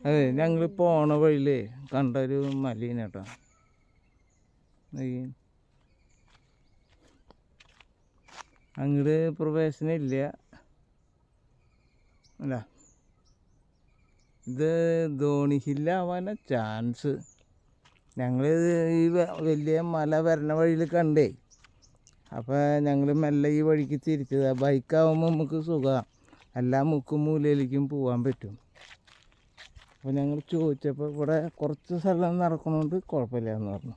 അതെ, ഞങ്ങൾ പോണ വഴിയിൽ കണ്ടൊരു മലീന കേട്ടോ. അങ്ങോട്ട് പ്രവേശനം ഇല്ല അല്ല, ഇത് ധോണി ഹില്ലാവാനാ ചാൻസ്. ഞങ്ങൾ ഈ വലിയ മല വരണ വഴിയിൽ കണ്ടേ, അപ്പോൾ ഞങ്ങൾ മെല്ലെ ഈ വഴിക്ക് തിരിച്ചതാണ്. ബൈക്കാവുമ്പോൾ നമുക്ക് സുഖമാണ്, എല്ലാ മുക്കും മൂലയിലേക്കും പോകാൻ പറ്റും. അപ്പോൾ ഞങ്ങൾ ചോദിച്ചപ്പോൾ ഇവിടെ കുറച്ച് സ്ഥലം നടക്കണോണ്ട് കുഴപ്പമില്ല എന്ന് പറഞ്ഞു.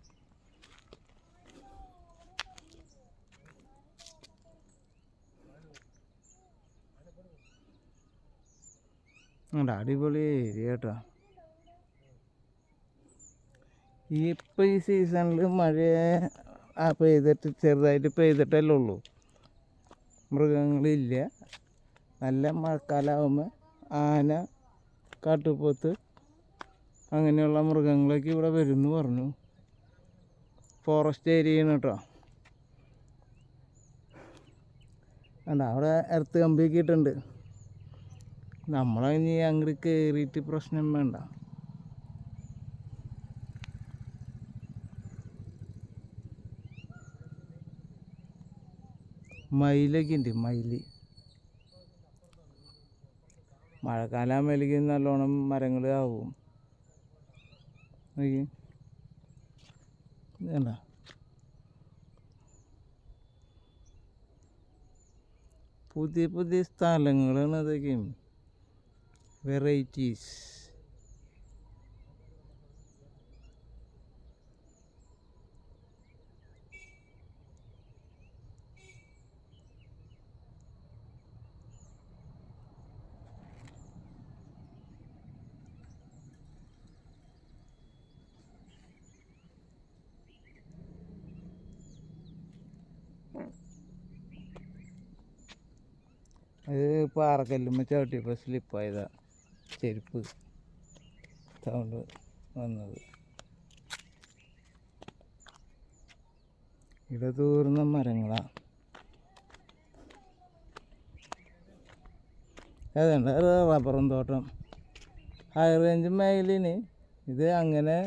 അടിപൊളി ഏരിയ കേട്ടോ. ഇപ്പം ഈ സീസണിൽ മഴ പെയ്തിട്ട് ചെറുതായിട്ട് പെയ്തിട്ടല്ലേ ഉള്ളൂ, മൃഗങ്ങളില്ല. നല്ല മഴക്കാലമാകുമ്പോൾ ആന, കാട്ടുപോത്ത് അങ്ങനെയുള്ള മൃഗങ്ങളൊക്കെ ഇവിടെ വരുമെന്ന് പറഞ്ഞു. ഫോറസ്റ്റ് ഏരിയയാണ് കേട്ടോ. അല്ല, അവിടെ എർത്ത് കമ്പിയൊക്കെ ഇട്ടുണ്ട്. നമ്മളതിന് അങ്ങോട്ട് കയറിയിട്ട് പ്രശ്നം വേണ്ട. മയിലൊക്കെ ഉണ്ട്, മയിൽ. മഴക്കാലാകുമ്പോഴേക്കും നല്ലോണം മരങ്ങൾ ആവും. വേണ്ട, പുതിയ പുതിയ സ്ഥലങ്ങളാണ് അതൊക്കെയും, വെറൈറ്റീസ്. അത് പാറക്കല്ലുമ്പോൾ ചവിട്ടിയപ്പോൾ സ്ലിപ്പായതാ, ചെരുപ്പ് സൗണ്ട് വന്നത്. ഇടതൂർന്ന മരങ്ങളാണ്. അതുണ്ട് റബ്ബറും തോട്ടം. ഹൈ റേഞ്ച് മേഖലയിന് ഇത് അങ്ങനെ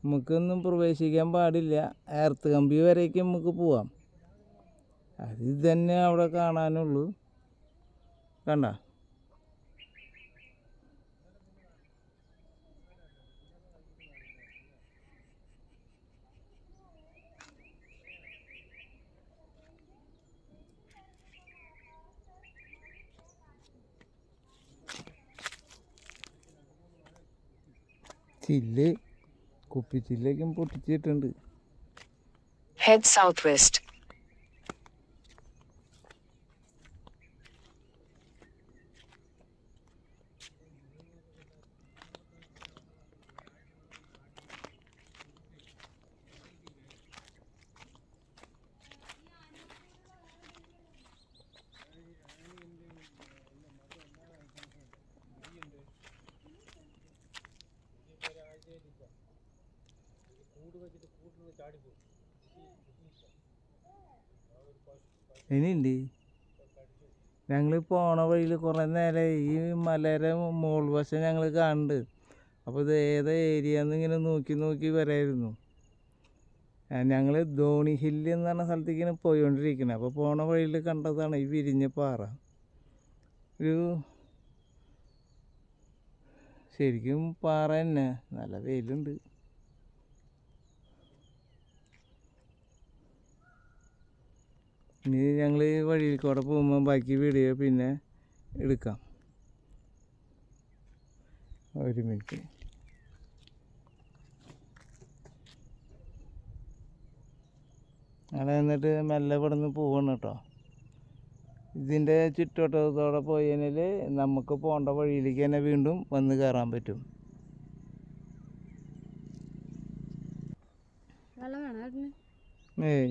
നമുക്കൊന്നും പ്രവേശിക്കാൻ പാടില്ല. എർത്ത് കമ്പി വരേക്കും നമുക്ക് പോവാം. അത് ഇതന്നെ അവിടെ കാണാനുള്ളൂ. കണ്ട, ചില്ല് കുപ്പിച്ചില്ലേക്കും പൊട്ടിച്ചിട്ടുണ്ട്. Head southwest. ഇനിയുണ്ട്. ഞങ്ങൾ പോണ വഴിയിൽ കുറേ നേരം ഈ മലയുടെ മോൾ വശം ഞങ്ങൾ കാണുന്നുണ്ട്. അപ്പോൾ ഇത് ഏതാ ഏരിയ എന്നിങ്ങനെ നോക്കി നോക്കി വരായിരുന്നു. ഞങ്ങൾ ധോണി ഹില്ല് എന്ന് പറഞ്ഞ സ്ഥലത്തേക്കാണ് പോയിക്കൊണ്ടിരിക്കുന്നത്. അപ്പോൾ പോണ വഴിയിൽ കണ്ടതാണ് ഈ വിരിഞ്ഞ പാറ. ഒരു ശരിക്കും പാറ തന്നെ, നല്ല വെയിലുണ്ട്. ഇനി ഞങ്ങൾ ഈ വഴിയിൽ കൂടെ പോകുമ്പോൾ ബാക്കി വീഡിയോ പിന്നെ എടുക്കാം. ഒരു മിനിറ്റ്. ഞങ്ങൾ എന്നിട്ട് മെല്ലെ ഇവിടെ നിന്ന് പോവാണ് കേട്ടോ. ഇതിൻ്റെ ചുറ്റുവട്ടത്തോടെ പോയി കഴിഞ്ഞാൽ നമുക്ക് പോകേണ്ട വഴിയിലേക്ക് തന്നെ വീണ്ടും വന്ന് കയറാൻ പറ്റും. ഏയ്